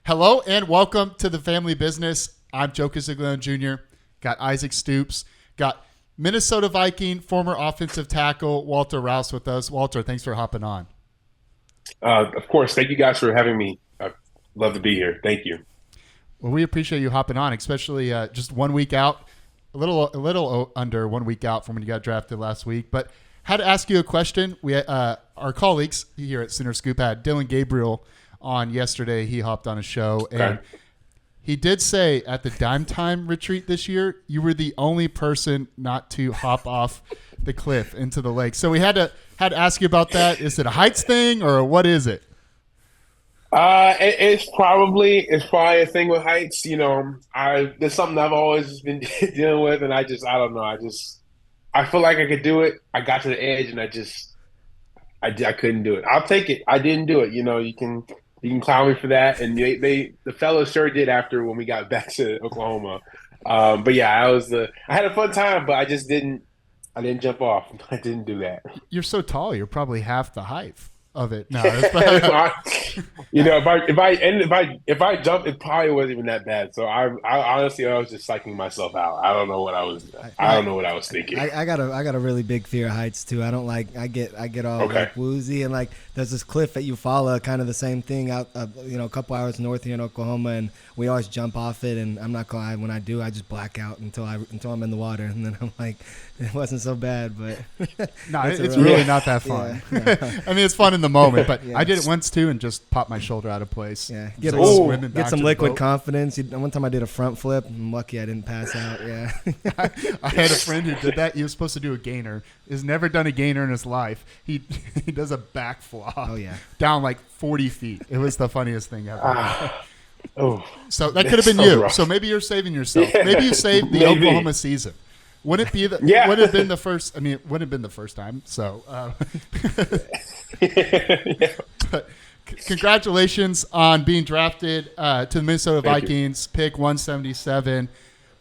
Hello and welcome to the family business. I'm Joe Castiglione Jr. Got Isaac Stoops. Got Minnesota Viking former offensive tackle Walter Rouse with us. Walter, thanks for hopping on. Of course. Thank you guys for having me. I love to be here. Thank you. Well, we appreciate you hopping on, especially just 1 week out, a little under 1 week out from when you got drafted last week. But had to ask you a question. We our colleagues here at Center Scoop had Dylan Gabriel on yesterday. He hopped on a show Okay. and he did say at the Dime Time retreat this year, you were the only person not to hop off the cliff into the lake. So we had to ask you about that. Is it a heights thing or what is it? It's probably a thing with heights. I there's something I've always been dealing with, and I don't know. I feel like I could do it. I got to the edge, and I couldn't do it. I'll take it. I didn't do it. You can clown me for that, and the fellows sure did after when we got back to Oklahoma. But yeah, I had a fun time, but I didn't jump off. I didn't do that. You're so tall. You're probably half the height of it. No, If I jumped, it probably wasn't even that bad. So I honestly I was just psyching myself out. I don't know what I was. I I, don't know what I was thinking. I got a really big fear of heights too. I don't like I get all Okay. like woozy and like there's this cliff at Eufaula, kind of the same thing out a couple hours north here in Oklahoma, and we always jump off it. And I'm not gonna lie, when I do, I just black out until I'm in the water, and then I'm like, it wasn't so bad, but no, it's it's a really really not that fun. yeah. I mean, it's fun in the moment, but Yeah. I did it once too and just popped my shoulder out of place. Yeah, So Ooh. swimming back get some to the liquid boat. confidence. One time I did a front flip. I'm lucky I didn't pass out. Yeah. I had a friend who did that. He was supposed to do a gainer. Has never done a gainer in his life. He he does a back flop. Oh, yeah. Down like 40 feet. It was the funniest thing ever. Oh, So that could have been That's so you. rough. So maybe you're saving yourself. Yeah, Maybe you saved the maybe. Oklahoma season. Wouldn't it be the? Yeah. Would have been the first. I mean, it wouldn't have been the first time. So, yeah. but congratulations on being drafted to the Minnesota Thank you. Vikings, pick 177.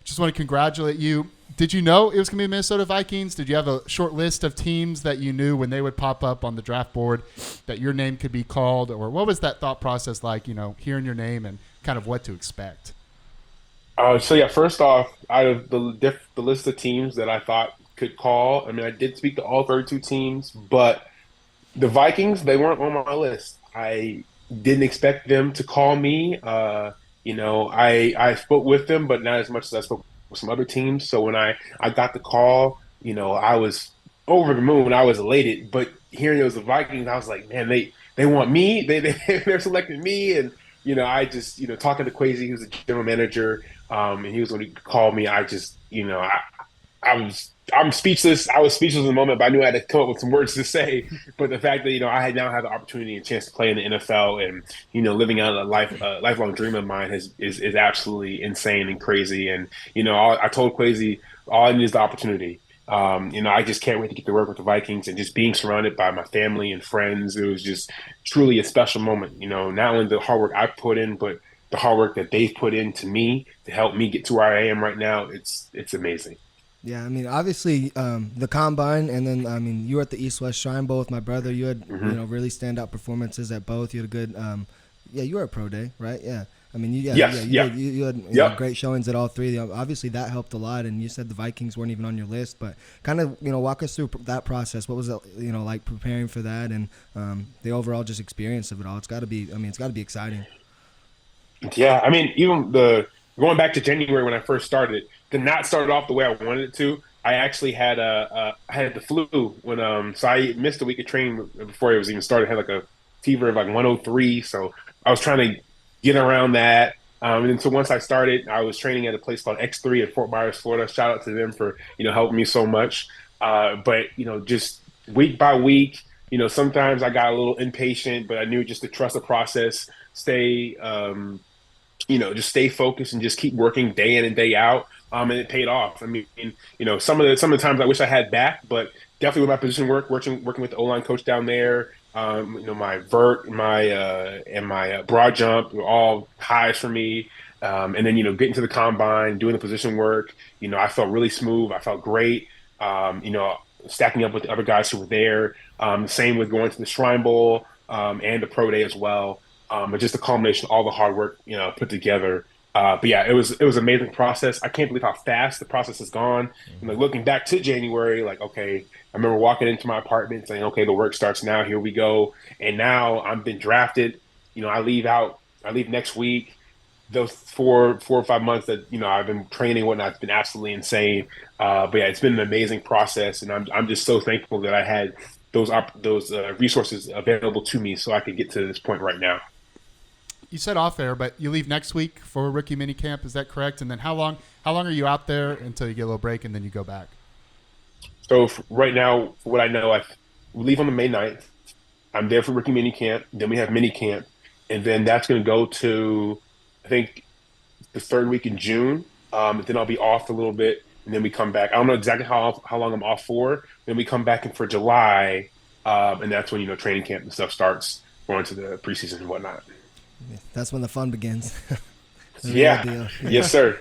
Just want to congratulate you. Did you know it was going to be Minnesota Vikings? Did you have a short list of teams that you knew when they would pop up on the draft board that your name could be called? Or what was that thought process like, hearing your name and kind of what to expect? So yeah, first off, out of the list of teams that I thought could call, I mean, I did speak to all 32 teams, but the Vikings, they weren't on my list. I didn't expect them to call me. I spoke with them, but not as much as I spoke with some other teams. So when I got the call, I was over the moon. I was elated. But hearing it was the Vikings, I was like, man, they want me. They're selecting me, and I just talking to Quasi, who's the general manager, and he was when he called me. I just I'm speechless. I was speechless in the moment, but I knew I had to come up with some words to say. But the fact that I had now had the opportunity and chance to play in the NFL, and living out a lifelong dream of mine is absolutely insane and crazy. And I told Quasi all I need is the opportunity. I just can't wait to get to work with the Vikings and just being surrounded by my family and friends. It was just truly a special moment. Not only the hard work I put in, but the hard work that they've put into me to help me get to where I am right now. It's amazing. Yeah, I mean, obviously, the combine, and then I mean, you were at the East West Shrine Bowl with my brother. You had really standout performances at both. You had a good, you were at Pro Day, right? Yeah, I mean, Yes, yeah. you had Yep. great showings at all three. Obviously, that helped a lot. And you said the Vikings weren't even on your list, but kind of walk us through that process. What was it like preparing for that, and the overall just experience of it all? It's got to be. I mean, it's got to be exciting. Yeah, I mean, even the going back to January when I first started, did not start off the way I wanted it to. I actually had I had the flu so I missed a week of training before it was even started. I had like a fever of like 103, so I was trying to get around that. And then so once I started, I was training at a place called X3 in Fort Myers, Florida. Shout out to them for helping me so much. But just week by week, sometimes I got a little impatient, but I knew just to trust the process, stay just stay focused and just keep working day in and day out. And it paid off. I mean, some of the times I wish I had back, but definitely with my position work, working with the O-line coach down there, my vert, and my broad jump were all highs for me. And then getting to the combine, doing the position work, I felt really smooth. I felt great. Stacking up with the other guys who were there. Same with going to the Shrine Bowl and the Pro Day as well. But just a culmination of all the hard work, put together. But yeah, it was an amazing process. I can't believe how fast the process has gone. And like looking back to January, like okay, I remember walking into my apartment saying, okay, the work starts now. Here we go. And now I've been drafted. I leave out. I leave next week. Those 4 or 5 months that I've been training and whatnot, it's been absolutely insane. But yeah, it's been an amazing process, and I'm just so thankful that I had those resources available to me so I could get to this point right now. You said off air, but you leave next week for rookie mini camp. Is that correct? And then how long are you out there until you get a little break and then you go back? So right now, for what I know, I leave on the May 9th. I'm there for rookie mini camp. Then we have mini camp, and then that's going to go to I think the third week in June. Then I'll be off a little bit, and then we come back. I don't know exactly how long I'm off for. Then we come back in for July, and that's when training camp and stuff starts, going to the preseason and whatnot. That's when the fun begins. The real Yeah, deal. yes, sir.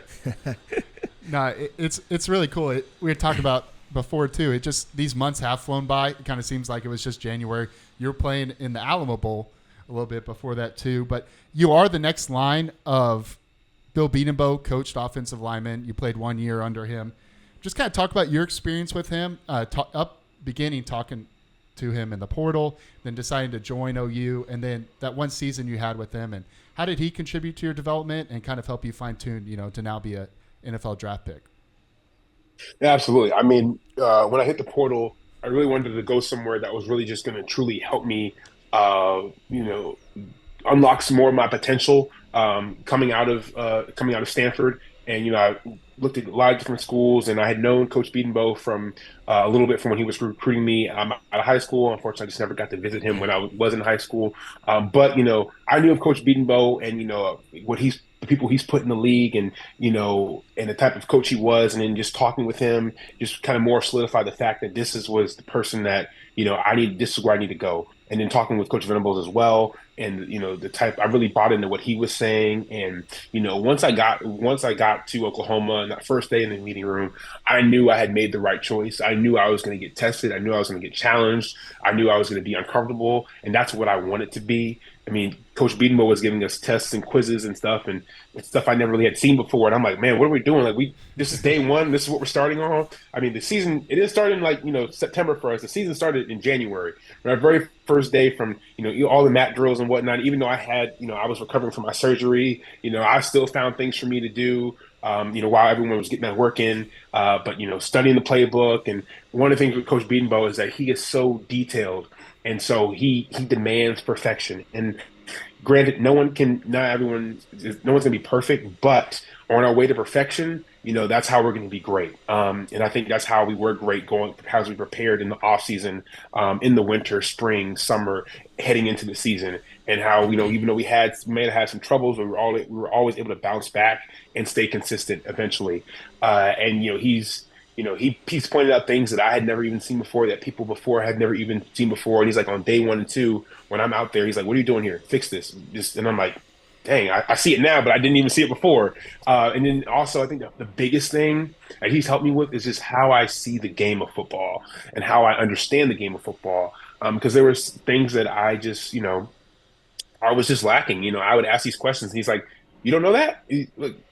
No, it's really cool. We had talked about before too. It just these months have flown by. It kind of seems like it was just January. You're playing in the Alamo Bowl a little bit before that too, but you are the next line of Bill Bedenbaugh coached offensive lineman. You played 1 year under him. Just kind of talk about your experience with him. Beginning talking to him in the portal, then deciding to join OU, and then that one season you had with him. And how did he contribute to your development and kind of help you fine tune, to now be a NFL draft pick? Yeah, absolutely. I mean, when I hit the portal, I really wanted to go somewhere that was really just going to truly help me, uh, you know, unlock some more of my potential coming out of Stanford. And I looked at a lot of different schools, and I had known Coach Bebo from a little bit from when he was recruiting me out of high school. Unfortunately, I just never got to visit him when I was in high school. But I knew of Coach Bebo and what the people he's put in the league, and and the type of coach he was, and then just talking with him, just kind of more solidified the fact that was the person that I need. This is where I need to go. And then talking with Coach Venables as well, and the type I really bought into what he was saying. And once I got to Oklahoma and that first day in the meeting room, I knew I had made the right choice. I knew I was going to get tested. I knew I was going to get challenged. I knew I was going to be uncomfortable, and that's what I wanted to be. I mean, Coach Bebo was giving us tests and quizzes and stuff, and stuff I never really had seen before. And I'm like, man, what are we doing? Like, this is day one. This is what we're starting on. I mean, the season it didn't start in September for us. The season started in January. Our very first day from all the mat drills and whatnot. Even though I was recovering from my surgery, I still found things for me to do. While everyone was getting that work in, but studying the playbook. And one of the things with Coach Bebo is that he is so detailed, and so he demands perfection. And granted, no one's gonna be perfect, but on our way to perfection, that's how we're going to be great. And I think that's how we were great going, as we prepared in the off season, in the winter, spring, summer, heading into the season, and how, even though may have had some troubles, we were always able to bounce back and stay consistent eventually. And, he's pointed out things that I had never even seen before, that people before had never even seen before. And he's like, on day 1 and 2, when I'm out there, he's like, what are you doing here? Fix this. And I'm like, dang, I see it now, but I didn't even see it before. And then also, I think the biggest thing that he's helped me with is just how I see the game of football and how I understand the game of football. Because there was things that I was just lacking. I would ask these questions, and he's like, "You don't know that?"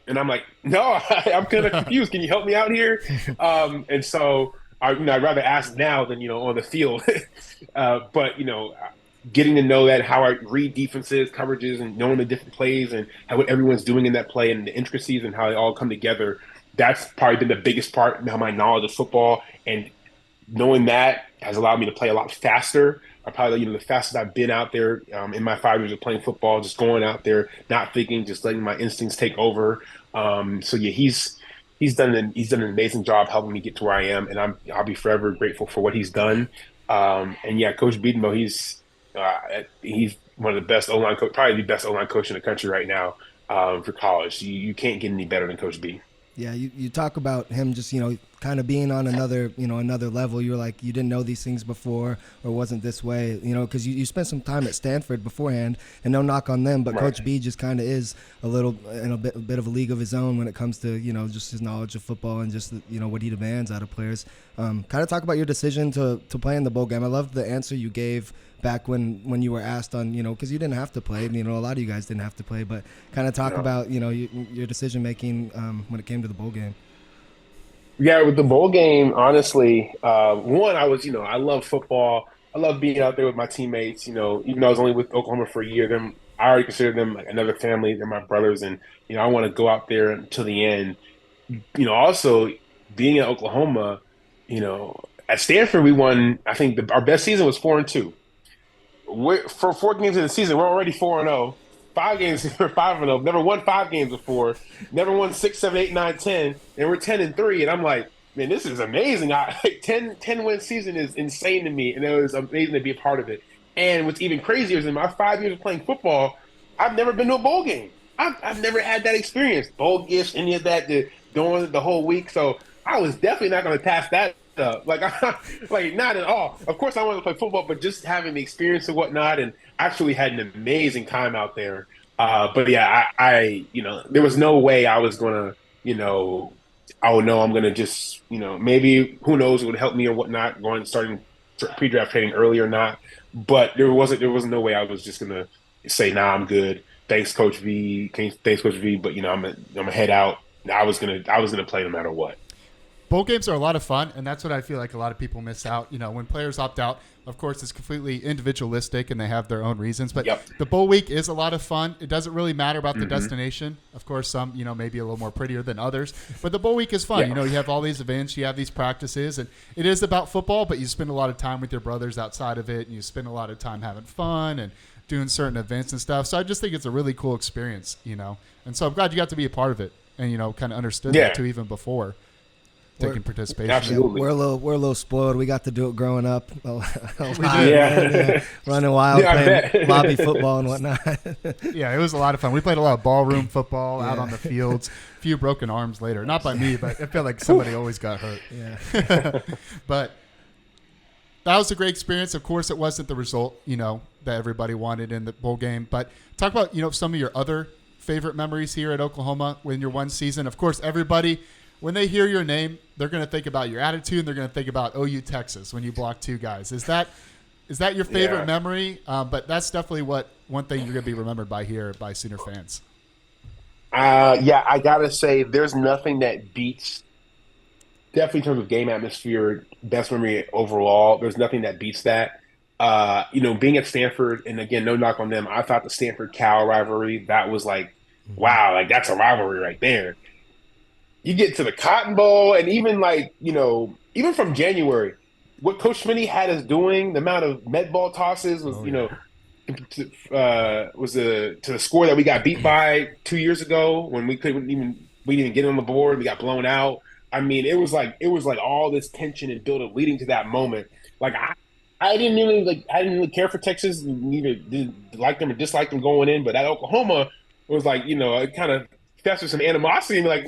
And I'm like, "No, I'm kind of confused. Can you help me out here?" And so I'd rather ask now than on the field. But getting to know that, how I read defenses, coverages, and knowing the different plays and how what everyone's doing in that play and the intricacies and how they all come together. That's probably been the biggest part of my knowledge of football, and knowing that has allowed me to play a lot faster. I probably, the fastest I've been out there in my 5 years of playing football, just going out there, not thinking, just letting my instincts take over. So yeah, he's done an amazing job helping me get to where I am, and I'll be forever grateful for what he's done. And yeah, Coach Bebo, he's one of the best O-line coach, probably the best O-line coach in the country right now for college. You can't get any better than Coach B. Yeah, you talk about him just, kind of being on another level. You're like, you didn't know these things before, or wasn't this way, because you spent some time at Stanford beforehand, and no knock on them, but Right. Coach B just kind of is a little in a bit of a league of his own when it comes to just his knowledge of football and just what he demands out of players. Kind of talk about your decision to play in the bowl game. I loved the answer you gave back when you were asked on, because you didn't have to play. A lot of you guys didn't have to play, but kind of talk about your decision making when it came to the bowl game. Yeah, with the bowl game, honestly, one, I love football. I love being out there with my teammates. Even though I was only with Oklahoma for a year, I already consider them like another family. They're my brothers, and I want to go out there until the end. Also being at Oklahoma, at Stanford, we won. I think our best season was 4-2. For 4 games in the season, we're already 4-0. 5 games, we're 5-0. Never won 5 games before. Never won 6, 7, 8, 9, 10. And we're 10-3. And I'm like, man, this is amazing. 10-win season is insane to me. And it was amazing to be a part of it. And what's even crazier is in my 5 years of playing football, I've never been to a bowl game. I've never had that experience. Bowl gifts, any of that, during the whole week. So I was definitely not going to pass that up. Like not at all. Of course, I wanted to play football, but just having the experience and whatnot, and actually had an amazing time out there. But yeah, I there was no way I was going to, oh no, I'm going to just, maybe who knows, it would help me or whatnot, starting pre-draft trading early or not. But there was no way I was just going to say, nah, I'm good. Thanks, Coach V. Thanks, Coach V. But I'm gonna head out. I was gonna play no matter what. Bowl games are a lot of fun, and that's what I feel like a lot of people miss out. When players opt out, of course, it's completely individualistic, and they have their own reasons. But The bowl week is a lot of fun. It doesn't really matter about the destination. Of course, some, maybe a little more prettier than others. But the bowl week is fun. Yeah. You have all these events, you have these practices, and it is about football, but you spend a lot of time with your brothers outside of it, and you spend a lot of time having fun and doing certain events and stuff. So I just think it's a really cool experience, And so I'm glad you got to be a part of it and, kind of understood that too even before taking participation. Absolutely. We're a little spoiled. We got to do it growing up. Yeah. Running wild, playing bet. lobby football and whatnot. Yeah, it was a lot of fun. We played a lot of ballroom football out on the fields. A few broken arms later. Not by me, but I feel like somebody always got hurt. Yeah. But that was a great experience. Of course, it wasn't the result, that everybody wanted in the bowl game. But talk about, some of your other favorite memories here at Oklahoma in your one season. Of course, everybody, when they hear your name, they're going to think about your attitude, and they're going to think about OU Texas when you blocked 2 guys. Is that your favorite memory? But that's definitely one thing you're going to be remembered by here by Sooner fans. I gotta say, there's nothing that beats. Definitely in terms of game atmosphere, best memory overall. There's nothing that beats that. Being at Stanford, and again, no knock on them. I thought the Stanford-Cal rivalry, that was like, wow, like that's a rivalry right there. You get to the Cotton Bowl, and even even from January, what Coach Smitty had us doing, the amount of med ball tosses was, to the score that we got beat by 2 years ago when we didn't even get on the board. We got blown out. I mean, it was like all this tension and build up leading to that moment. Like I didn't really care for Texas, neither did like them or dislike them going in, but at Oklahoma it was like, it kind of festered some animosity and I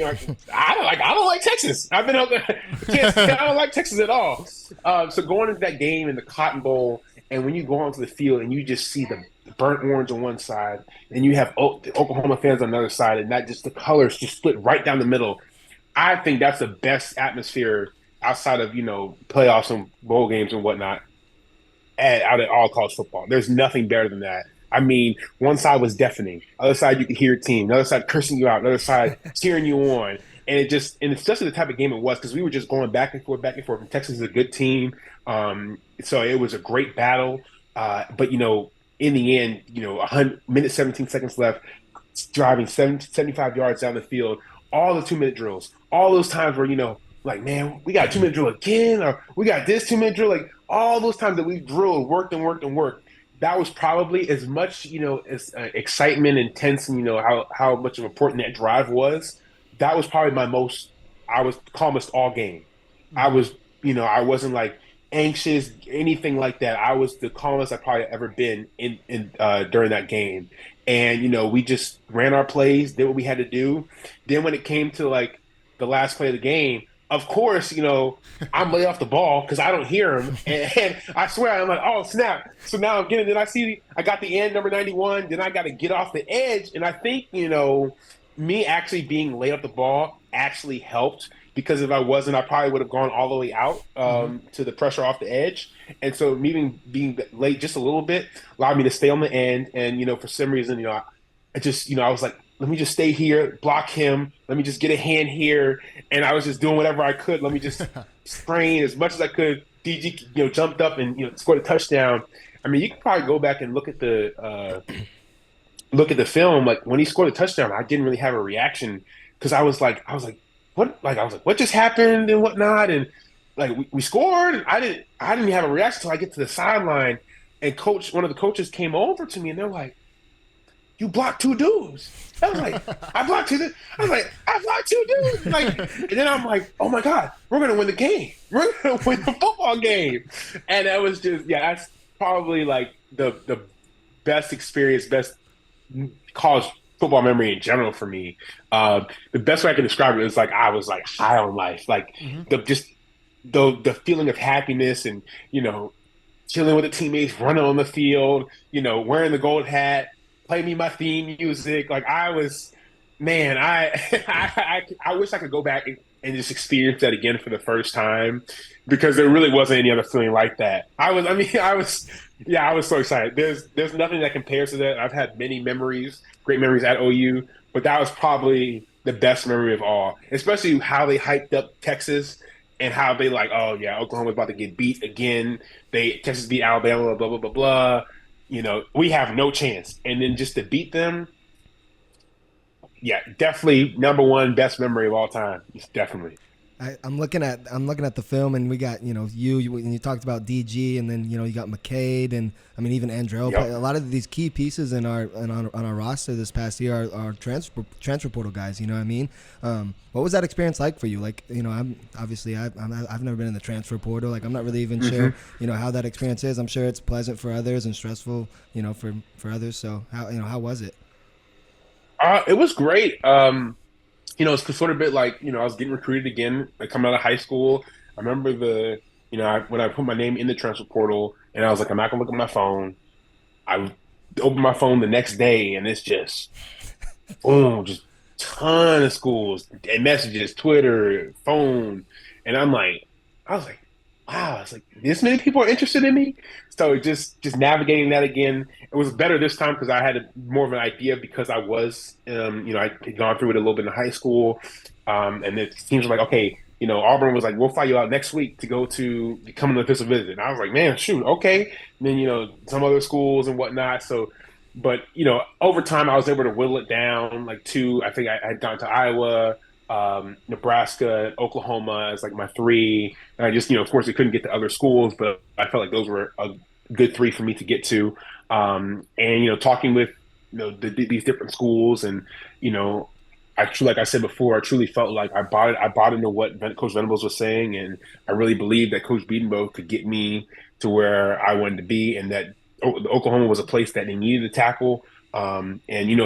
don't like Texas. I don't like Texas at all. So going into that game in the Cotton Bowl, and when you go onto the field and you just see the burnt orange on one side, and you have the Oklahoma fans on the other side, and that just the colors just split right down the middle. I think that's the best atmosphere outside of, playoffs and bowl games and whatnot out of all college football. There's nothing better than that. I mean, one side was deafening. Other side, you could hear your team. The other side cursing you out. The other side cheering you on. And it's just the type of game it was, because we were just going back and forth. And Texas is a good team. So it was a great battle. But, in the end, 100 minutes, 17 seconds left, driving 75 yards down the field, all the 2-minute drills, all those times where, man, we got a 2-minute drill again, or we got this 2-minute drill, like all those times that we drilled, worked and worked and worked. That was probably as much, as excitement, intense, and, how much of important that drive was. That was probably I was calmest all game. I was, I wasn't like anxious, anything like that. I was the calmest I've probably ever been in during that game. And, we just ran our plays, did what we had to do. Then when it came to like the last play of the game, of course, I'm laid off the ball because I don't hear him. And I swear, I'm like, oh, snap. So now I'm getting, then I got the end, number 91. Then I got to get off the edge. And I think, me actually being laid off the ball actually helped because if I wasn't, I probably would have gone all the way out to the pressure off the edge. And so me being late just a little bit allowed me to stay on the end. And, for some reason, I just, I was like, let me just stay here, block him. Let me just get a hand here. And I was just doing whatever I could. Let me just sprain as much as I could. DG, jumped up and, scored a touchdown. I mean, you can probably go back and look at the film. Like when he scored a touchdown, I didn't really have a reaction because I was like, what? Like, I was like, what just happened and whatnot? And like, we scored. And I didn't have a reaction until I get to the sideline. And one of the coaches came over to me and they're like, you blocked two dudes. I was like, I blocked two dudes. Like, and then I'm like, oh my God, we're gonna win the game. We're gonna win the football game. And that was just, that's probably like the best experience, best college football memory in general for me. The best way I can describe it is like I was like high on life, like the feeling of happiness and chilling with the teammates, running on the field, wearing the gold hat. Play me my theme music. Like I was, man, I wish I could go back and just experience that again for the first time because there really wasn't any other feeling like that. I was so excited. There's nothing that compares to that. I've had many memories, great memories at OU, but that was probably the best memory of all, especially how they hyped up Texas and how they like, oh yeah, Oklahoma's about to get beat again. Texas beat Alabama, blah, blah, blah, blah. We have no chance. And then just to beat them, definitely number one best memory of all time. Definitely. I'm looking at the film, and we got you and you talked about DG, and then you got McCade, and I mean even Andrell. Yep. A lot of these key pieces on our roster this past year are transfer portal guys. You know what I mean? What was that experience like for you? Like I've never been in the transfer portal. Like I'm not really even sure how that experience is. I'm sure it's pleasant for others and stressful for others. So how was it? It was great. It's sort of a bit like, I was getting recruited again, like coming out of high school. I remember when I put my name in the transfer portal and I was like, I'm not going to look at my phone. I opened my phone the next day and it's just, boom, just ton of schools and messages, Twitter, phone. And I was like, wow, it's like this many people are interested in me. So just navigating that again, it was better this time because I had more of an idea because I was, I had gone through it a little bit in high school, and the teams were like, okay, Auburn was like, we'll fly you out next week to come on an official visit. And I was like, man, shoot, okay. And then some other schools and whatnot. So, but over time I was able to whittle it down like two. I think I had gone to Iowa. Nebraska, Oklahoma as like my three. And I just, of course, we couldn't get to other schools, but I felt like those were a good three for me to get to. And talking with these different schools, and like I said before, I truly felt like I bought into what Coach Venables was saying, and I really believed that Coach Bebo could get me to where I wanted to be, and that Oklahoma was a place that they needed to tackle. And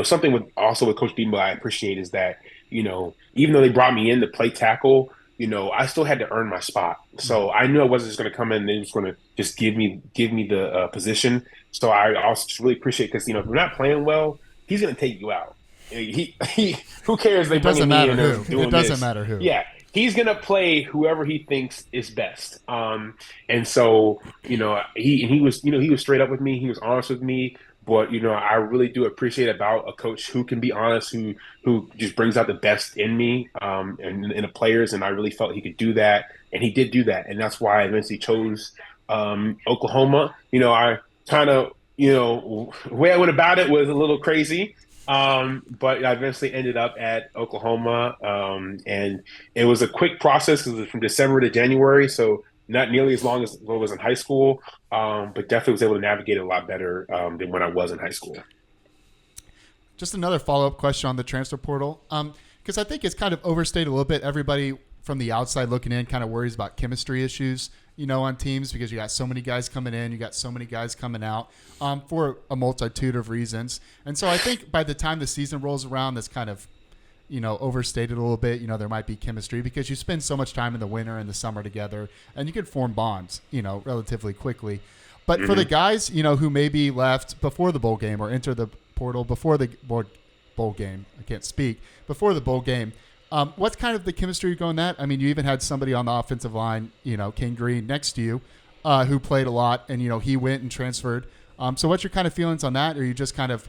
something with Coach Bebo I appreciate is that even though they brought me in to play tackle, I still had to earn my spot. So I knew I wasn't just going to come in and they just going to just give me the position. So I also just really appreciate because if you're not playing well, he's going to take you out. He who cares? They bring me in and doing It doesn't this. matter who. Yeah, he's going to play whoever he thinks is best. And so he was straight up with me. He was honest with me. But I really do appreciate about a coach who can be honest, who just brings out the best in me and in the players, and I really felt he could do that, and he did do that, and that's why I eventually chose Oklahoma. I kind of the way I went about it was a little crazy, but I eventually ended up at Oklahoma, and it was a quick process because it was from December to January, so not nearly as long as it was in high school, but definitely was able to navigate it a lot better than when I was in high school. Just another follow-up question on the transfer portal, because I think it's kind of overstated a little bit. Everybody from the outside looking in kind of worries about chemistry issues, on teams because you got so many guys coming in, you got so many guys coming out for a multitude of reasons. And so I think by the time the season rolls around, that's kind of overstated a little bit. There might be chemistry because you spend so much time in the winter and the summer together, and you can form bonds, relatively quickly. But for the guys, who maybe left before the bowl game or enter the portal before the bowl game, I can't speak, before the bowl game, what's kind of the chemistry going that? I mean, you even had somebody on the offensive line, Cayden Green next to you, who played a lot, and, he went and transferred. So what's your kind of feelings on that? Or you just kind of,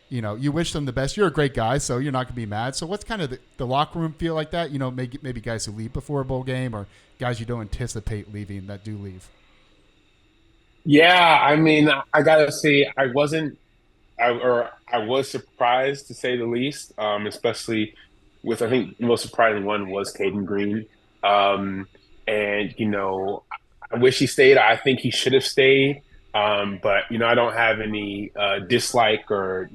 you wish them the best. You're a great guy, so you're not going to be mad. So what's kind of the locker room feel like that? Maybe guys who leave before a bowl game or guys you don't anticipate leaving that do leave. Yeah, I mean, I gotta say, I was surprised to say the least, especially with, I think the most surprising one was Cayden Green. And, I wish he stayed. I think he should have stayed. But, I don't have any dislike or,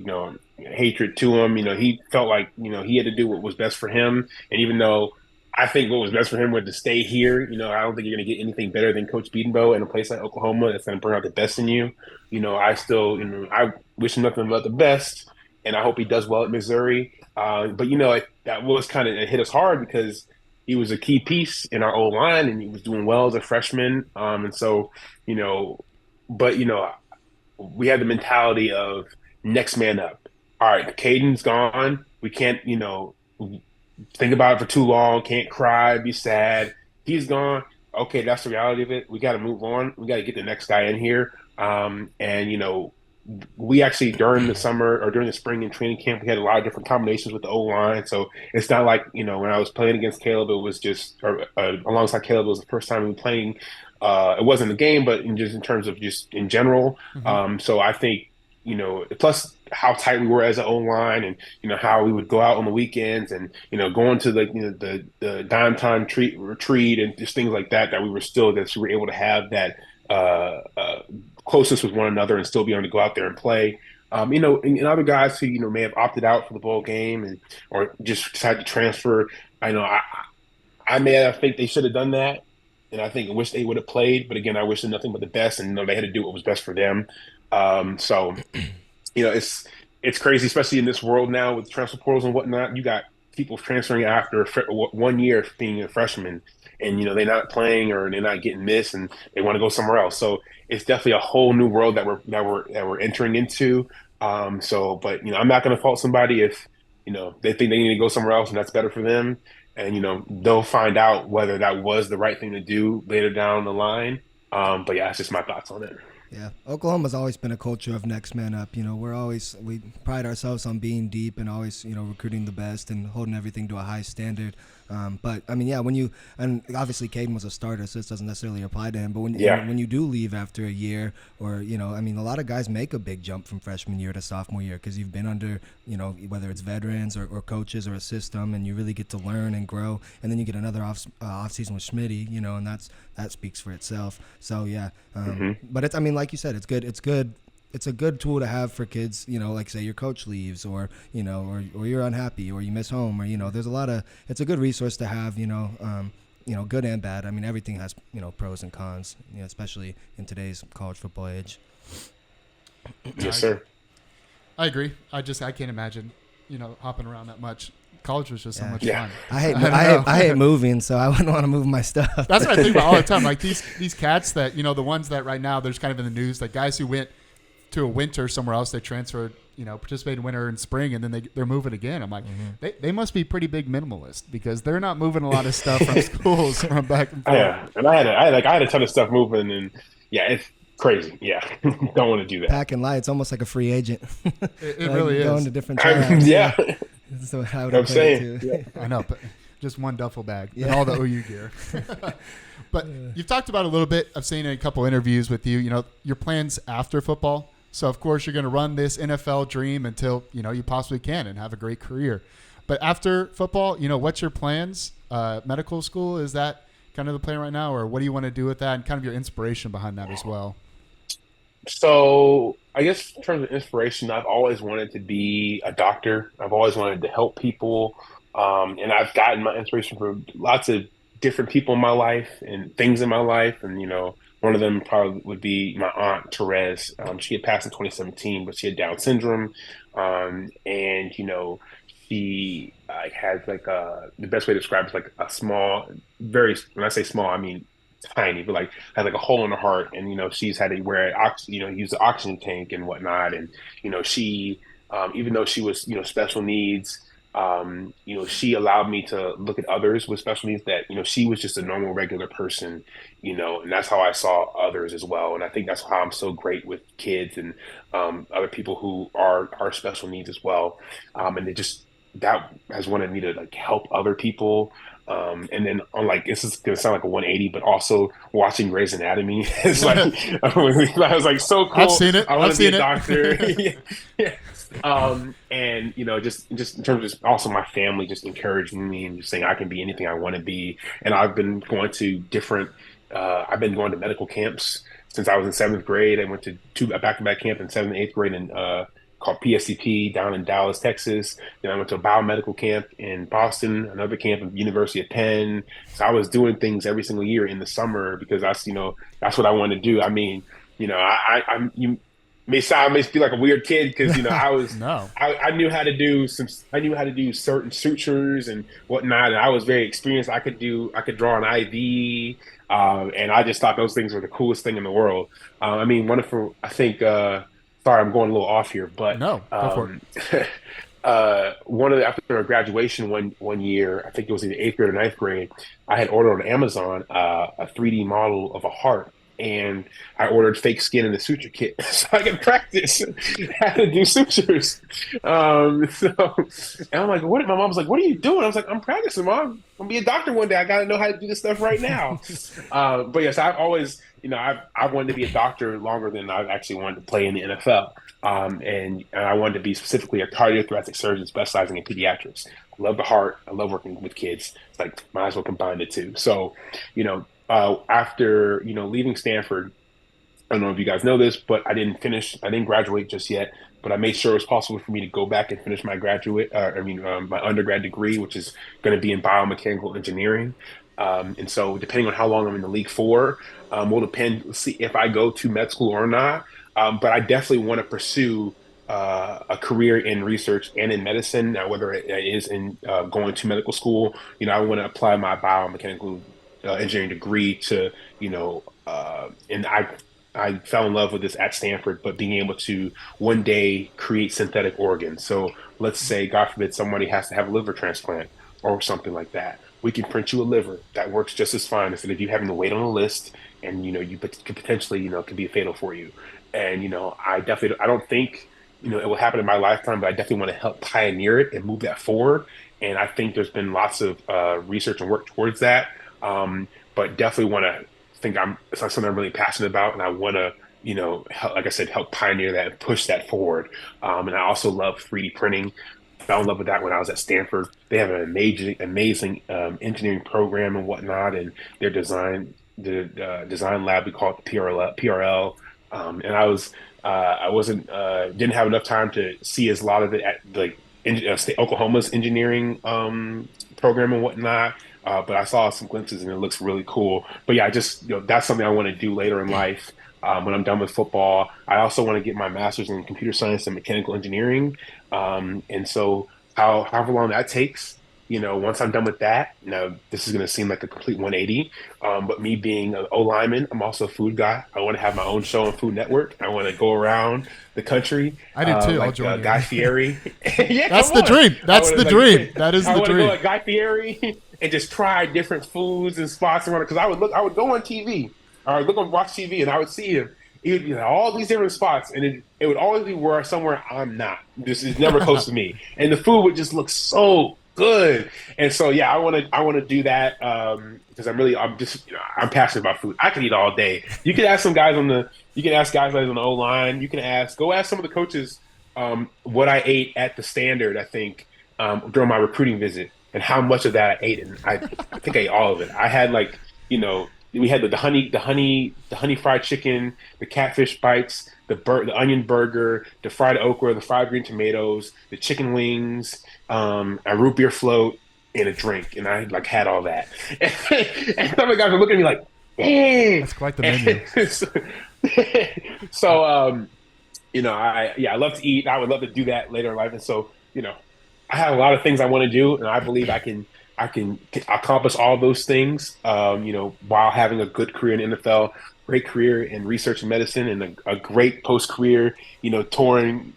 hatred to him. He felt like, he had to do what was best for him. And even though I think what was best for him was to stay here, I don't think you're going to get anything better than Coach Bebo in a place like Oklahoma that's going to bring out the best in you. I still, I wish him nothing but the best. And I hope he does well at Missouri. But, that was kind of, it hit us hard because he was a key piece in our old line and he was doing well as a freshman. And so, but, we had the mentality of next man up. All right, Cayden's gone. We can't, think about it for too long. Can't cry, be sad. He's gone. Okay, that's the reality of it. We got to move on. We got to get the next guy in here. And, we actually during the summer or during the spring in training camp, we had a lot of different combinations with the O-line. So it's not like, when I was playing against Caleb, it was just, or alongside Caleb, it was the first time we were playing. It wasn't a game, but in terms of just in general. So I think, plus how tight we were as an O-line and, how we would go out on the weekends and, going to the dime time retreat and just things like that we were able to have that closeness with one another and still be able to go out there and play. And other guys who, may have opted out for the bowl game or just decided to transfer. I think they should have done that. And I wish they would have played. But again, I wish them nothing but the best. And they had to do what was best for them. So, it's crazy, especially in this world now with transfer portals and whatnot. You got people transferring after 1 year being a freshman. And, they're not playing or they're not getting missed and they want to go somewhere else. So it's definitely a whole new world that we're entering into. But, I'm not going to fault somebody if, they think they need to go somewhere else and that's better for them. And, they'll find out whether that was the right thing to do later down the line. But yeah, that's just my thoughts on it. Yeah, Oklahoma's always been a culture of next man up. We pride ourselves on being deep and always, recruiting the best and holding everything to a high standard. But I mean, yeah, and obviously Cayden was a starter, so this doesn't necessarily apply to him. But when you do leave after a year, or a lot of guys make a big jump from freshman year to sophomore year because you've been under, whether it's veterans or coaches or a system, and you really get to learn and grow. And then you get another off season with Schmitty, and that speaks for itself. So yeah, but it's like you said, it's good. It's a good tool to have for kids, like say your coach leaves or you're unhappy or you miss home or, there's it's a good resource to have, good and bad. I mean, everything has, pros and cons, especially in today's college football age. Yes, sir. I agree. I can't imagine, hopping around that much. College was just so much fun. I hate moving, so I wouldn't want to move my stuff. That's what I think about all the time. Like these cats that, the ones that right now there's kind of in the news, like guys who went to a winter somewhere else, they transferred, participated in winter and spring, and then they're moving again. I'm like, they must be pretty big minimalist because they're not moving a lot of stuff from schools from back and forth. Yeah, and I had a ton of stuff moving, and yeah, it's crazy. Yeah, don't want to do that. Packing light, it's almost like a free agent. It really is. Going to different tribes. Yeah. So how would I'm saying. Yeah. I know, but just one duffel bag and all the OU gear. But you've talked about a little bit. I've seen in a couple interviews with you, your plans after football. So, of course, you're going to run this NFL dream until, you possibly can and have a great career. But after football, what's your plans? Medical school, is that kind of the plan right now? Or what do you want to do with that and kind of your inspiration behind that as well? So I guess in terms of inspiration, I've always wanted to be a doctor. I've always wanted to help people. And I've gotten my inspiration from lots of different people in my life and things in my life. And, one of them probably would be my aunt, Therese. She had passed in 2017, but she had Down syndrome. And, she has like the best way to describe it is like a small, very, when I say small, I mean tiny, but like has like a hole in her heart, and she's had to wear use the oxygen tank and whatnot, and she even though she was special needs, she allowed me to look at others with special needs that she was just a normal regular person, and that's how I saw others as well, and I think that's how I'm so great with kids and other people who are special needs as well, and it just that has wanted me to like help other people. And then on like this is gonna sound like a 180, but also watching Grey's Anatomy is like I was like so cool. I've seen it. I want I've to be a seen doctor. it. Yeah. And just in terms of also my family just encouraging me and just saying I can be anything I want to be. And I've been going to different. I've been going to medical camps since I was in seventh grade. I went to a back-to-back camp in seventh and eighth grade and called PSCP down in Dallas, Texas. Then I went to a biomedical camp in Boston, another camp at the University of Penn. So I was doing things every single year in the summer because that's what I wanted to do. I mean, I'm you may feel like a weird kid because I was No. I knew how to do certain sutures and whatnot, and I was very experienced. I could draw an IV, and I just thought those things were the coolest thing in the world. I mean, I think. Sorry, I'm going a little off here, but No, go for it. after graduation one year, I think it was in the eighth grade or ninth grade, I had ordered on Amazon a 3D model of a heart, and I ordered fake skin in the suture kit so I could practice how to do sutures. And I'm like, what? My mom was like, "What are you doing?" I was like, "I'm practicing, Mom. I'm gonna be a doctor one day. I gotta know how to do this stuff right now." But yes, I've always, I've wanted to be a doctor longer than I've actually wanted to play in the NFL. And I wanted to be specifically a cardiothoracic surgeon specializing in pediatrics. I love the heart. I love working with kids. It's like might as well combine the two. So, after leaving Stanford, I don't know if you guys know this, but I didn't graduate just yet. But I made sure it was possible for me to go back and finish my my undergrad degree, which is going to be in biomechanical engineering. And so, depending on how long I'm in the league for, will depend. See if I go to med school or not. But I definitely want to pursue a career in research and in medicine. Now, whether it is in going to medical school, I want to apply my biomechanical engineering degree to, and I fell in love with this at Stanford, but being able to one day create synthetic organs. So let's say, God forbid, somebody has to have a liver transplant or something like that. We can print you a liver that works just as fine instead of you having to wait on a list and, you could potentially, could be fatal for you. And, I don't think, it will happen in my lifetime, but I definitely want to help pioneer it and move that forward. And I think there's been lots of research and work towards that. But definitely want to think it's like something I'm really passionate about. And I want to, help, like I said, help pioneer that and push that forward. And I also love 3D printing. Fell in love with that when I was at Stanford. They have an amazing engineering program and whatnot, and their design lab, we call it the PRL. And I wasn't didn't have enough time to see a lot of it at Oklahoma's engineering program and whatnot. But I saw some glimpses and it looks really cool. But yeah, I just that's something I want to do later in life. When I'm done with football, I also want to get my master's in computer science and mechanical engineering. And so however long that takes, once I'm done with that, this is going to seem like a complete 180. But me being an O lineman, I'm also a food guy. I want to have my own show on Food Network. I want to go around the country. I do too. Like I'll join you. Guy Fieri. Yeah, That's the dream. That's the dream. That is the dream. I want to go like Guy Fieri and just try different foods and spots around. Because I would go on TV or watch TV, and I would see him. He would be all these different spots, and it would always be somewhere I'm not. This is never close to me, and the food would just look so good. And so yeah, I want to do that because I'm passionate about food. I can eat all day. You can ask guys on the O line. You can go ask some of the coaches what I ate at the Standard. I think during my recruiting visit and how much of that I ate, and I think I ate all of it. I had we had the honey fried chicken, the catfish bites, the onion burger, the fried okra, the fried green tomatoes, the chicken wings, a root beer float, and a drink. And I had all that. And some of the guys were looking at me like, "Dang, that's quite the menu." So I love to eat. I would love to do that later in life. And so, I have a lot of things I want to do, and I believe I can accomplish all those things. While having a good career in the NFL, great career in research and medicine, and a great post career, touring,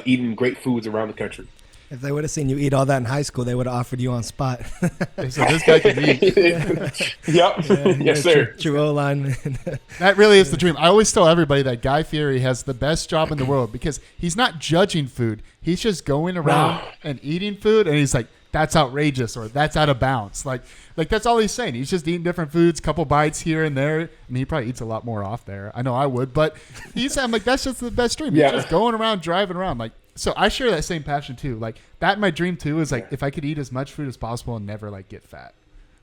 eating great foods around the country. If they would have seen you eat all that in high school, they would have offered you on spot. So this guy can eat. Yep. Yeah, Yes, sir. True O-line. That really is the dream. I always tell everybody that Guy Fieri has the best job in the world because he's not judging food. He's just going around and eating food, and he's like, that's outrageous or that's out of bounds. Like that's all he's saying. He's just eating different foods, couple bites here and there. I mean, he probably eats a lot more off there. I know I would, but I'm like, that's just the best dream. Yeah. He's just going around, driving around. Like, so I share that same passion too. Like that, my dream too is like if I could eat as much food as possible and never like get fat.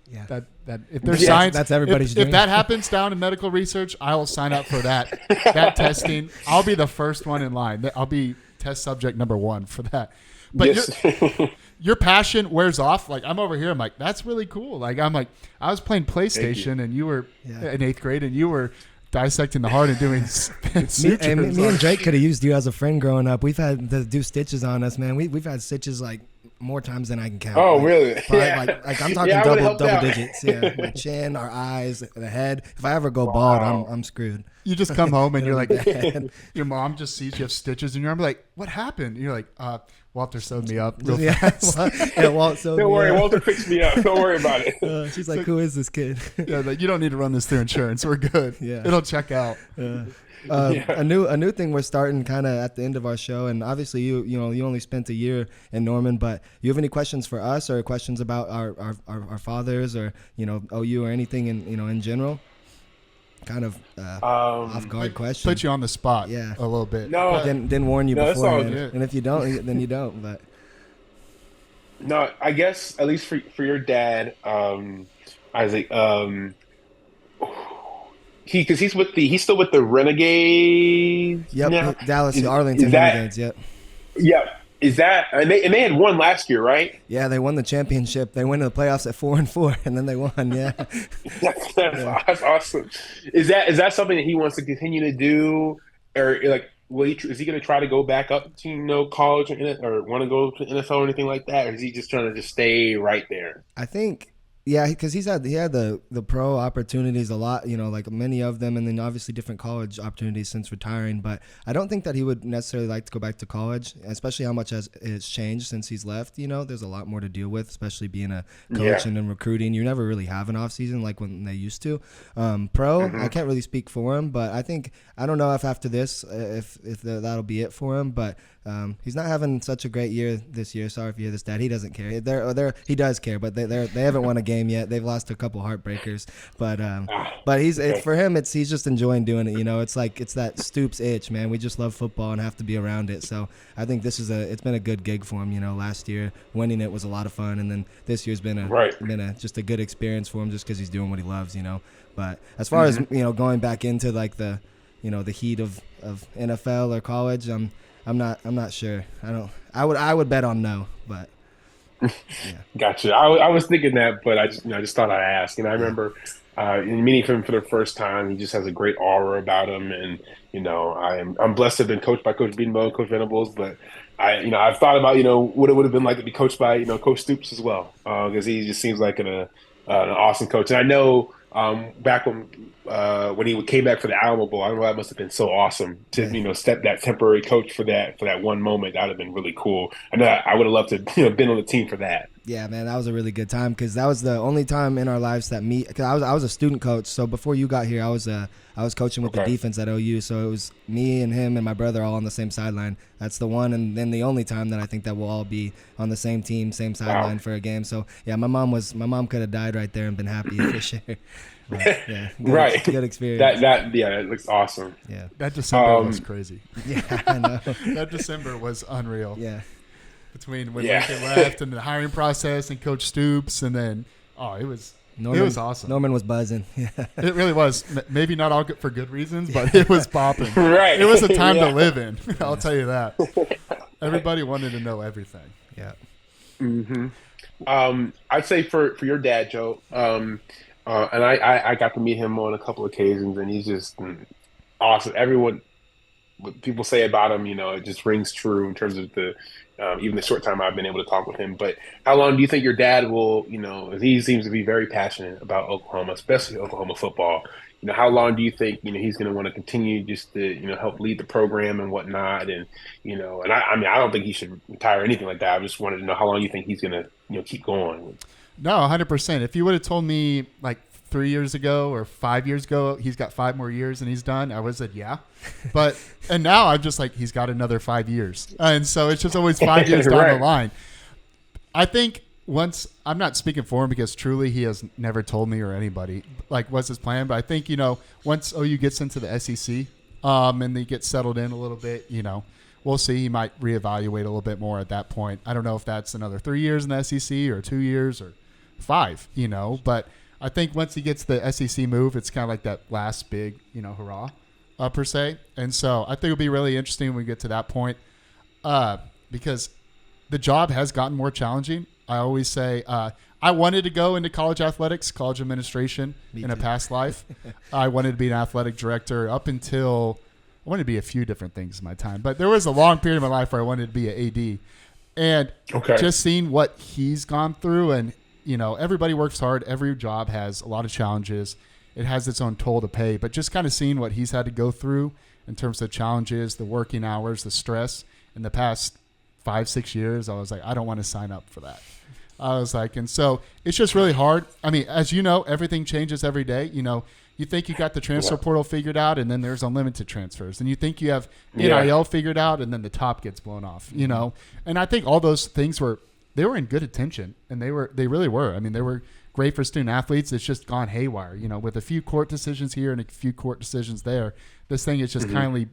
Yeah. That if there's science, that's everybody's dream. If that happens down in medical research, I will sign up for that testing. I'll be the first one in line. I'll be test subject number 1 for that. But Yes. your passion wears off. Like I'm over here, I'm like, that's really cool. Like I'm like, I was playing PlayStation and you were in 8th grade and you were dissecting the heart and doing sutures. Me and Drake could have used you as a friend growing up. We've had to do stitches on us, man. We've had stitches like more times than I can count. Oh, like, really? Probably, Yeah. like I'm talking Yeah, I would've double helped out. digits. Yeah, my chin, our eyes, the head. If I ever go bald, I'm screwed. You just come home and you're like, your mom just sees you have stitches in your arm. Like, what happened? And you're like, Walter sewed me up real fast. Walt sewed Don't me worry, up. Walter fixed me up. Don't worry about it. She's like, who is this kid? Yeah, like you don't need to run this through insurance. We're good. Yeah. It'll check out. A new thing we're starting kind of at the end of our show, and obviously you only spent a year in Norman, but you have any questions for us or questions about our fathers or OU or anything in general? Kind of off guard question. Put you on the spot. Yeah. A little bit. No, Didn't warn you No, that's all beforehand, good. and if you don't, then you don't. But no, I guess at least for your dad, Isaac, he's still with the Renegades. yep, now? Dallas, Is- Arlington is that- Renegades. Yep. Yeah, is that and they had won last year, right? Yeah, they won the championship. They went to the playoffs at 4-4, and then they won. Yeah. That's awesome. Is that something that he wants to continue to do, or like is he going to try to go back up to college or want to go to NFL or anything like that, or is he just trying to just stay right there? I think, yeah, because he had the pro opportunities a lot, like many of them, and then obviously different college opportunities since retiring. But I don't think that he would necessarily like to go back to college, especially how much it's changed since he's left. There's a lot more to deal with, especially being a coach and in recruiting. You never really have an off season like when they used to. I can't really speak for him, but I don't know if after this, if that'll be it for him. But he's not having such a great year this year. Sorry if you hear this, Dad. He doesn't care. He does care, but they haven't won a game yet. They've lost a couple heartbreakers, but for him, he's just enjoying doing it. It's that Stoops itch, man. We just love football and have to be around it. So I think it's been a good gig for him. Last year winning it was a lot of fun, and then this year's been just a good experience for him just because he's doing what he loves. But as far as going back into like the heat of NFL or college, I'm not sure. I would bet on no, but. Yeah. Gotcha. I was thinking that, but I just thought I'd ask. I remember in meeting him for the first time, he just has a great aura about him, and I'm blessed to have been coached by Coach Bebo and Coach Venables, but I've thought about what it would have been like to be coached by Coach Stoops as well, because he just seems like an awesome coach, and I know back when he came back for the Alamo Bowl, I know that must have been so awesome to step that temporary coach for that one moment. That would have been really cool. I know I would have loved to been on the team for that. Yeah, man, that was a really good time because that was the only time in our lives that cause I was a student coach. So before you got here, I was coaching with the defense at OU. So it was me and him and my brother all on the same sideline. That's the one and then the only time that I think that we'll all be on the same team, same sideline for a game. So yeah, my mom could have died right there and been happy for sure. But, yeah, good experience. That looks awesome. Yeah, that December was crazy. Yeah, I know. That December was unreal. Yeah. Between when Lincoln left and the hiring process and Coach Stoops, and then it was awesome. Norman was buzzing. Yeah. It really was. Maybe not all good for good reasons, but it was popping. Right. It was a time to live in. I'll tell you that. Everybody wanted to know everything. Yeah. Mm-hmm. I'd say for your dad, Joe, and I got to meet him on a couple occasions, and he's just awesome. What people say about him, it just rings true in terms of the even the short time I've been able to talk with him. But how long do you think your dad will, he seems to be very passionate about Oklahoma, especially Oklahoma football. How long do you think, he's going to want to continue just to, help lead the program and whatnot? And, and I mean, I don't think he should retire or anything like that. I just wanted to know how long you think he's going to, keep going. No, 100%. If you would have told me like 3 years ago or 5 years ago, he's got 5 more years and he's done, I would have said, yeah. And now I'm just like, he's got another 5 years. And so it's just always 5 years down the line. I think I'm not speaking for him because truly he has never told me or anybody like what's his plan. But I think, once OU gets into the SEC and they get settled in a little bit, we'll see. He might reevaluate a little bit more at that point. I don't know if that's another 3 years in the SEC or 2 years or 5, but I think once he gets the SEC move, it's kind of like that last big, hurrah, per se. And so I think it'll be really interesting when we get to that point because the job has gotten more challenging. I always say I wanted to go into college athletics, college administration in a past life. I wanted to be an athletic director up until I wanted to be a few different things in my time. But there was a long period of my life where I wanted to be an AD. And just seeing what he's gone through and, everybody works hard. Every job has a lot of challenges. It has its own toll to pay. But just kind of seeing what he's had to go through in terms of challenges, the working hours, the stress in the past 5-6 years, I was like, I don't want to sign up for that. I was like, and so it's just really hard. I mean, as you know, everything changes every day. You think you got the transfer portal figured out, and then there's unlimited transfers. And you think you have NIL figured out, and then the top gets blown off, And I think all those things were in good intention, and they really were. I mean, they were great for student athletes. It's just gone haywire, with a few court decisions here and a few court decisions there. This thing is just kindly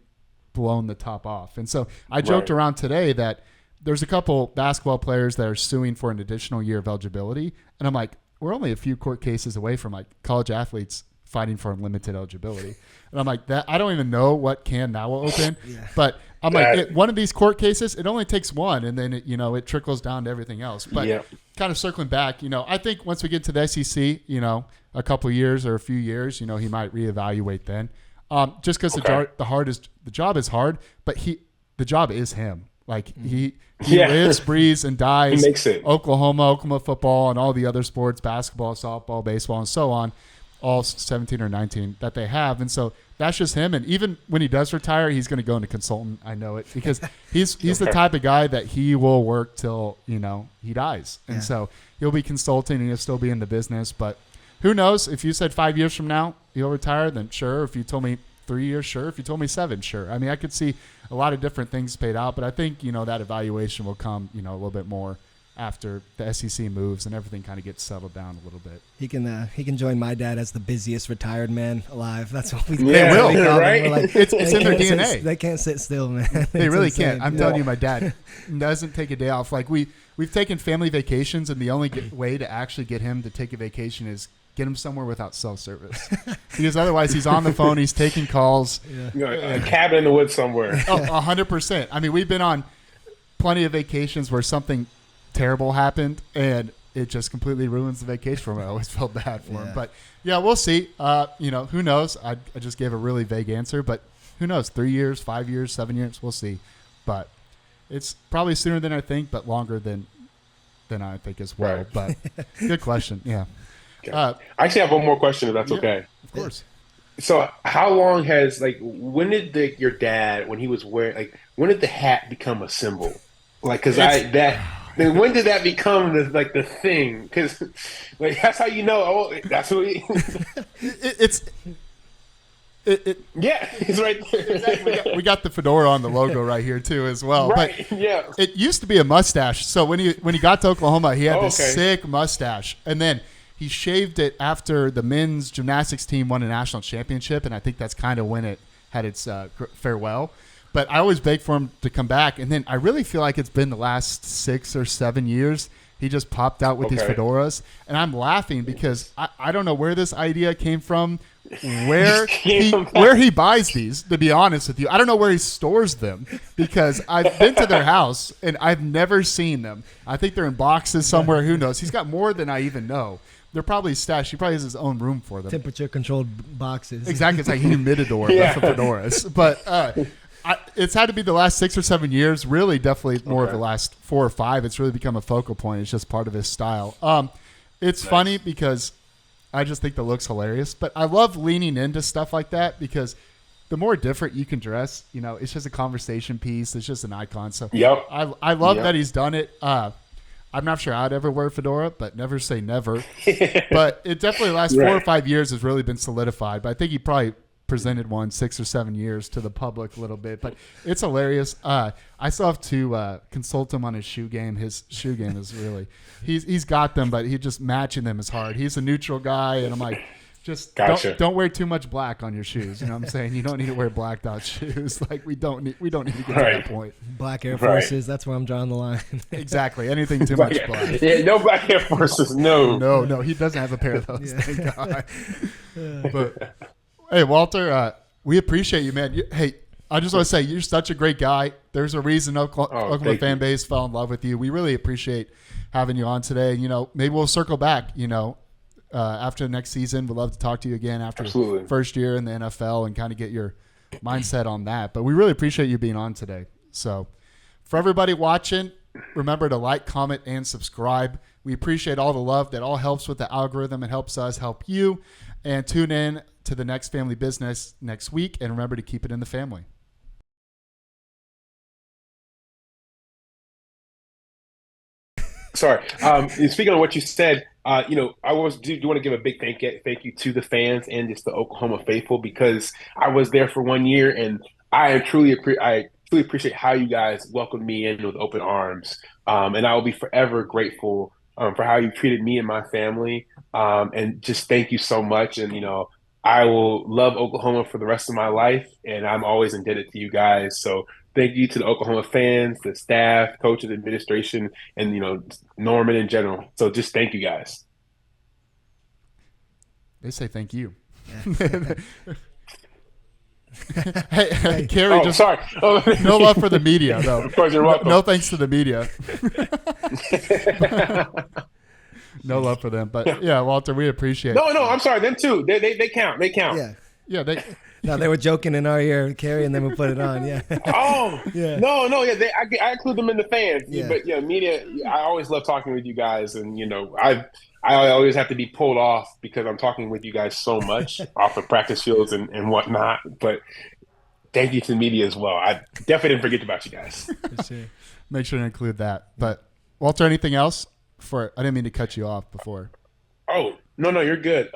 blown the top off. And so I joked around today that there's a couple basketball players that are suing for an additional year of eligibility. And I'm like, we're only a few court cases away from like college athletes fighting for unlimited eligibility. And I'm like, that I don't even know what can now will open. But I'm like, one of these court cases, it only takes one. And then, it trickles down to everything else. But kind of circling back, I think once we get to the SEC, a couple of years or a few years, he might reevaluate then. Just because the job is hard, but the job is him. Like he lives, breathes, and dies. He makes it. Oklahoma football, and all the other sports, basketball, softball, baseball, and so on, all 17 or 19 that they have. And so that's just him. And even when he does retire, he's going to go into consultant. I know it because he's the type of guy that he will work till he dies. And so he'll be consulting and he'll still be in the business. But who knows? If you said 5 years from now he'll retire, then sure. If you told me 3 years, sure. If you told me 7, sure. I mean, I could see a lot of different things paid out, but I think, that evaluation will come, a little bit more after the SEC moves and everything kind of gets settled down a little bit. He can join my dad as the busiest retired man alive. That's what we will, right? Like, it's in their DNA. They can't sit still, man. They really can't. I'm telling you, my dad doesn't take a day off. Like we've taken family vacations, and the only way to actually get him to take a vacation is get him somewhere without cell service, because otherwise he's on the phone, he's taking calls. A cabin in the woods somewhere. 100%. I mean, we've been on plenty of vacations where something terrible happened and it just completely ruins the vacation for him. I always felt bad for him, but we'll see. Who knows? I just gave a really vague answer, but who knows? 3 years, 5 years, 7 years, we'll see. But it's probably sooner than I think, but longer than I think as well. Right. But good question. Yeah. Okay. I actually have one more question, if that's okay. Of course. So how long has, when did your dad, when he was wearing, when did the hat become a symbol? When did that become the thing? Because that's how you know. That's who he. It's right there. Exactly. We got the fedora on the logo right here too, as well. Right. But it used to be a mustache. So when he got to Oklahoma, he had this sick mustache, and then he shaved it after the men's gymnastics team won a national championship, and I think that's kind of when it had its farewell. But I always begged for him to come back, and then I really feel like it's been the last 6 or 7 years he just popped out with these fedoras, and I'm laughing because I don't know where this idea came from, where he buys these, to be honest with you. I don't know where he stores them, because I've been to their house, and I've never seen them. I think they're in boxes somewhere. Who knows? He's got more than I even know. They're probably stashed. He probably has his own room for them. Temperature-controlled boxes. Exactly. It's like humidor for fedoras. But It's had to be the last 6 or 7 years, really definitely more of the last 4 or 5. It's really become a focal point. It's just part of his style. It's funny because I just think the look's hilarious, but I love leaning into stuff like that because the more different you can dress, it's just a conversation piece. It's just an icon. So I love that he's done it. I'm not sure I'd ever wear a fedora, but never say never. But it definitely the last 4 or 5 years has really been solidified. But I think he probably presented one 6 or 7 years to the public a little bit, but it's hilarious. I still have to consult him on his shoe game. His shoe game is really he's got them, but he just matching them is hard. He's a neutral guy, and I'm like, just don't wear too much black on your shoes. You know what I'm saying? You don't need to wear blacked out shoes. Like we don't need to get to that point. Black Air Forces, that's where I'm drawing the line. Exactly. Anything too much black. Yeah, no Black Air Forces. No. He doesn't have a pair of those. Thank God. But hey, Walter, we appreciate you, man. Hey, I just want to say you're such a great guy. There's a reason Oklahoma fan base fell in love with you. We really appreciate having you on today. Maybe we'll circle back, after the next season. We'd love to talk to you again after the first year in the NFL and kind of get your mindset on that. But we really appreciate you being on today. So for everybody watching, remember to like, comment, and subscribe. We appreciate all the love. That all helps with the algorithm. It helps us help you. And tune in to the next family business next week. And remember to keep it in the family. Sorry. Speaking of what you said, I do want to give a big thank you to the fans and just the Oklahoma faithful, because I was there for 1 year and I truly appreciate how you guys welcomed me in with open arms. And I will be forever grateful for how you treated me and my family. And just thank you so much. And, I will love Oklahoma for the rest of my life, and I'm always indebted to you guys. So thank you to the Oklahoma fans, the staff, coaches, administration, and, Norman in general. So just thank you guys. They say thank you. Yeah. Hey, Carrie, sorry. No love for the media, though. Of course, you're welcome. No thanks to the media. No love for them. But, yeah, Walter, we appreciate it. No, I'm sorry. Them too. They count. They count. Yeah. Yeah, No, they were joking in our ear, Carrie, and then we put it on. Yeah. Oh, yeah. No. Yeah, I include them in the fans. Yeah. But media. I always love talking with you guys, and I always have to be pulled off because I'm talking with you guys so much off the practice fields and whatnot. But thank you to the media as well. I definitely didn't forget about you guys. Make sure to include that. But Walter, anything else? I didn't mean to cut you off before. Oh, no, you're good.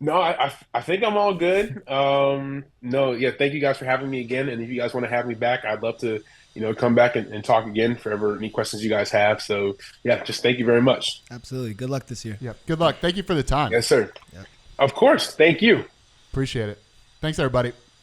No, I think I'm all good. Thank you guys for having me again. And if you guys want to have me back, I'd love to, come back and talk again for any questions you guys have. So, just thank you very much. Absolutely. Good luck this year. Yeah. Good luck. Thank you for the time. Yes, sir. Yep. Of course. Thank you. Appreciate it. Thanks, everybody.